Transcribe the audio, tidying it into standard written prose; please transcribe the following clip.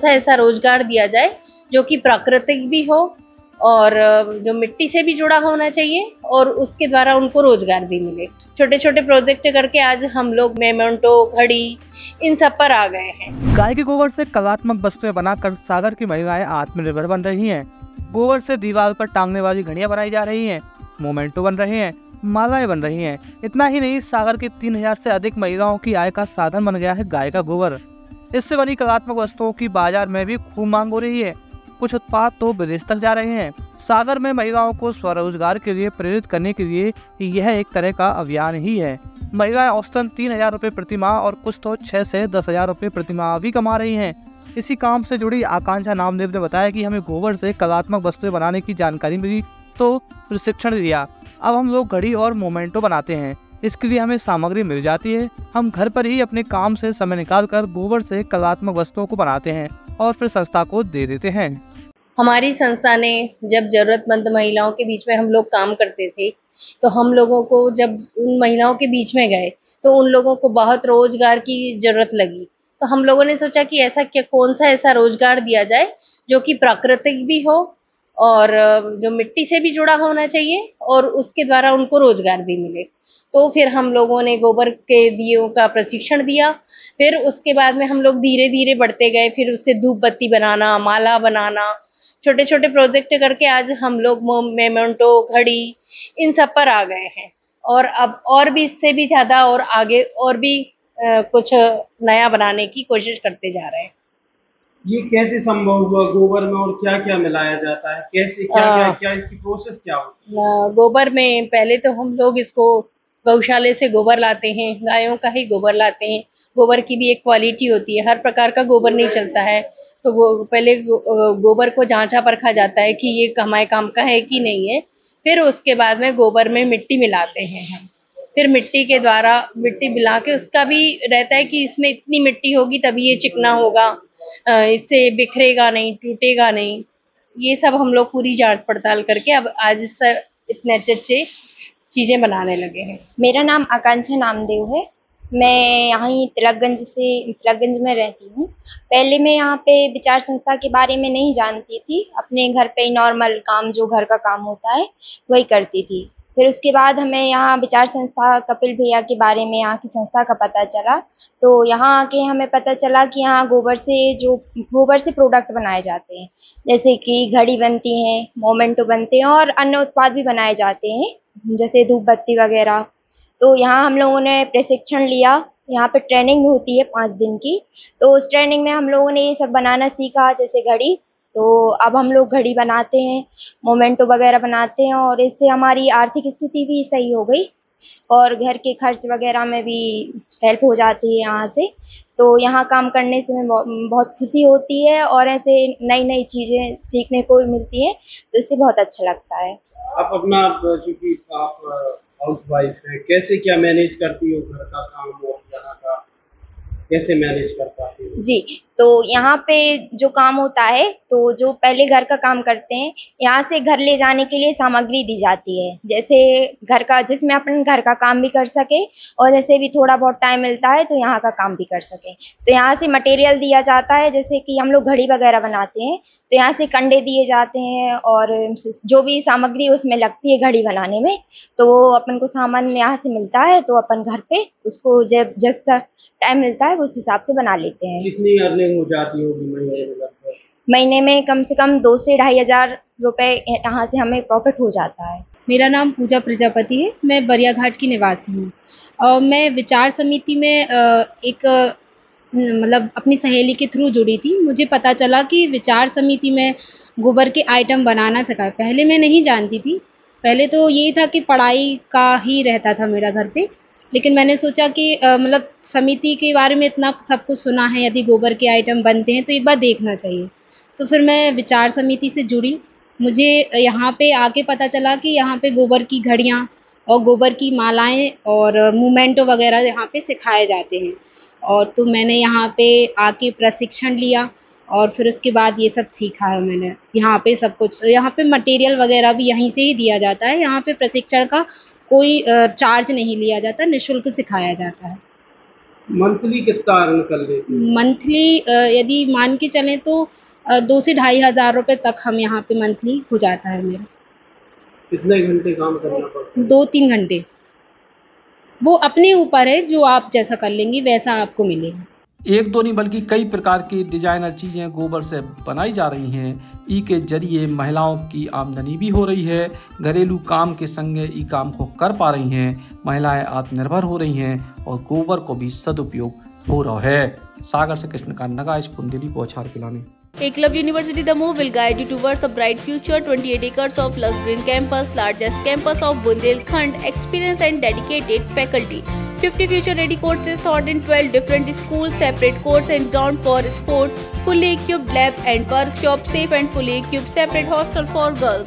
सा ऐसा रोजगार दिया जाए जो कि प्राकृतिक भी हो और जो मिट्टी से भी जुड़ा होना चाहिए और उसके द्वारा उनको रोजगार भी मिले। छोटे छोटे प्रोजेक्ट करके आज हम लोग मेमेंटो, घड़ी, इन सब पर आ गए हैं। गाय के गोबर से कलात्मक वस्तुएं बनाकर सागर की महिलाएं आत्मनिर्भर बन रही हैं। गोबर से दीवार पर टांगने वाली घड़ियां बनाई जा रही हैं, मोमेंटो बन रहे हैं, मालाएं बन रही हैं। इतना ही नहीं, सागर की 3000 से अधिक महिलाओं की आय का साधन बन गया है गाय का गोबर। इससे बनी कलात्मक वस्तुओं की बाजार में भी खूब मांग हो रही है। कुछ उत्पाद तो विदेश तक जा रहे हैं। सागर में महिलाओं को स्वरोजगार के लिए प्रेरित करने के लिए यह एक तरह का अभियान ही है। महिलाएं औसतन 3000 रुपये प्रति माह और कुछ तो 6 से 10,000 रुपये प्रति माह भी कमा रही हैं। इसी काम से जुड़ी आकांक्षा नामदेव ने बताया कि हमें गोबर से कलात्मक वस्तुएं बनाने की जानकारी मिली तो प्रशिक्षण लिया। अब हम लोग घड़ी और मोमेंटो बनाते हैं। इसके लिए हमें सामग्री मिल जाती है। हम घर पर ही अपने काम से समय निकालकर गोबर से कलात्मक वस्तुओं को बनाते हैं और फिर संस्था को दे देते हैं। हमारी संस्था ने जब जरूरतमंद महिलाओं के बीच में हम लोग काम करते थे तो हम लोगों को जब उन महिलाओं के बीच में गए तो उन लोगों को बहुत रोजगार की जरूरत लगी। तो हम लोगों ने सोचा कि ऐसा क्या, कौन सा ऐसा रोजगार दिया जाए जो कि प्राकृतिक भी हो और जो मिट्टी से भी जुड़ा होना चाहिए और उसके द्वारा उनको रोजगार भी मिले। तो फिर हम लोगों ने गोबर के दियों का प्रशिक्षण दिया। फिर उसके बाद में हम लोग धीरे धीरे बढ़ते गए। फिर उससे धूप बत्ती बनाना, माला बनाना, छोटे छोटे प्रोजेक्ट करके आज हम लोग मेमेंटो, घड़ी, इन सब पर आ गए हैं। और अब और भी इससे भी ज्यादा और आगे और भी कुछ नया बनाने की कोशिश करते जा रहे हैं। ये कैसे संभव हुआ? गोबर में और क्या क्या मिलाया जाता है? कैसे क्या इसकी प्रोसेस क्या होती है? गोबर में पहले तो हम लोग इसको गौशाले से गोबर लाते हैं, गायों का ही गोबर लाते हैं। गोबर की भी एक क्वालिटी होती है, हर प्रकार का गोबर नहीं चलता है। तो वो पहले गोबर को जांचा परखा जाता है कि ये हमारे काम का है कि नहीं है। फिर उसके बाद में गोबर में मिट्टी मिलाते हैं हम। फिर मिट्टी के द्वारा मिट्टी मिला के उसका भी रहता है कि इसमें इतनी मिट्टी होगी तभी ये चिकना होगा, इससे बिखरेगा नहीं, टूटेगा नहीं। ये सब हम लोग पूरी जांच पड़ताल करके अब आज से इतने अच्छे चीजें बनाने लगे हैं। मेरा नाम आकांक्षा नामदेव है। मैं यहाँ ही तिलकगंज में रहती हूँ। पहले मैं यहाँ पे विचार संस्था के बारे में नहीं जानती थी। अपने घर पे नॉर्मल काम, जो घर का काम होता है, वही करती थी। फिर उसके बाद हमें यहाँ विचार संस्था कपिल भैया के बारे में, यहाँ की संस्था का पता चला। तो यहाँ आके हमें पता चला कि यहाँ गोबर से प्रोडक्ट बनाए जाते हैं, जैसे कि घड़ी बनती है, मोमेंटो बनते हैं और अन्य उत्पाद भी बनाए जाते हैं, जैसे धूप बत्ती वगैरह। तो यहाँ हम लोगों ने प्रशिक्षण लिया। यहाँ पे ट्रेनिंग होती है 5 दिन की। तो उस ट्रेनिंग में हम लोगों ने ये सब बनाना सीखा, जैसे घड़ी। तो अब हम लोग घड़ी बनाते हैं, मोमेंटो वगैरह बनाते हैं और इससे हमारी आर्थिक स्थिति भी सही हो गई और घर के खर्च वगैरह में भी हेल्प हो जाती है यहाँ से। तो यहाँ काम करने से मैं बहुत खुशी होती है और ऐसे नई नई चीज़ें सीखने को भी मिलती है, तो इससे बहुत अच्छा लगता है। आप अपना, चूंकि आप हाउस वाइफ है, कैसे क्या मैनेज करती हो घर का काम और यहाँ का, कैसे मैनेज कर पाती हो? जी, तो यहाँ पे जो काम होता है, तो जो पहले घर का काम करते हैं, यहाँ से घर ले जाने के लिए सामग्री दी जाती है, जैसे घर का, जिसमें अपन घर का काम भी कर सके और जैसे भी थोड़ा बहुत टाइम मिलता है तो यहाँ का काम भी कर सके। तो यहाँ से मटेरियल दिया जाता है, जैसे कि हम लोग घड़ी वगैरह बनाते हैं तो यहाँ से कंडे दिए जाते हैं और जो भी सामग्री उसमें लगती है घड़ी बनाने में, तो वो अपन को सामान यहाँ से मिलता है। तो अपन घर पे उसको जब जैसा टाइम मिलता है उस हिसाब से बना लेते हैं। कितनी अर्निंग हो जाती होगी महीने में? कम से कम 2 से 2,500 रुपए यहाँ से हमें प्रॉफिट हो जाता है। मेरा नाम पूजा प्रजापति है। मैं बरिया घाट की निवासी हूँ और मैं विचार समिति में एक मतलब अपनी सहेली के थ्रू जुड़ी थी। मुझे पता चला कि विचार समिति में गोबर के आइटम बनाना सिखाए। पहले मैं नहीं जानती थी। पहले तो ये था कि पढ़ाई का ही रहता था मेरा घर पे, लेकिन मैंने सोचा कि मतलब समिति के बारे में इतना सब कुछ सुना है, यदि गोबर के आइटम बनते हैं तो एक बार देखना चाहिए। तो फिर मैं विचार समिति से जुड़ी। मुझे यहाँ पे आके पता चला कि यहाँ पे गोबर की घड़ियाँ और गोबर की मालाएं और मोमेंटो वगैरह यहाँ पे सिखाए जाते हैं। और तो मैंने यहाँ पे आके प्रशिक्षण लिया और फिर उसके बाद ये सब सीखा है मैंने। यहाँ पे सब कुछ, यहाँ पे मटेरियल वगैरह भी यहीं से ही दिया जाता है। यहाँ पे प्रशिक्षण का कोई चार्ज नहीं लिया जाता, निःशुल्क सिखाया जाता है। मंथली कितना अर्न कर लेते हैं? मंथली यदि मान के चलें तो 2 से 2,500 रुपये तक हम यहाँ पे मंथली हो जाता है मेरा। कितने घंटे काम करना पड़ता है? 2-3 घंटे, वो अपने ऊपर है, जो आप जैसा कर लेंगी वैसा आपको मिलेगा। एक दो नहीं बल्कि कई प्रकार की डिजाइनर चीजें गोबर से बनाई जा रही हैं। ई के जरिए महिलाओं की आमदनी भी हो रही है, घरेलू काम के संग ई काम को कर पा रही हैं, महिलाएं आत्मनिर्भर हो रही हैं और गोबर को भी सदुपयोग हो रहा है। सागर से कृष्णकांत नगाइश, बुंदेली बौछार पिलाने। Eklavya University The Move will guide you towards a bright future. 28 acres of lush green campus, largest campus of Bundelkhand, experienced and dedicated faculty. 50 future-ready courses taught in 12 different schools, separate courts and ground for sport, fully equipped lab and workshop, safe and fully equipped separate hostel for girls.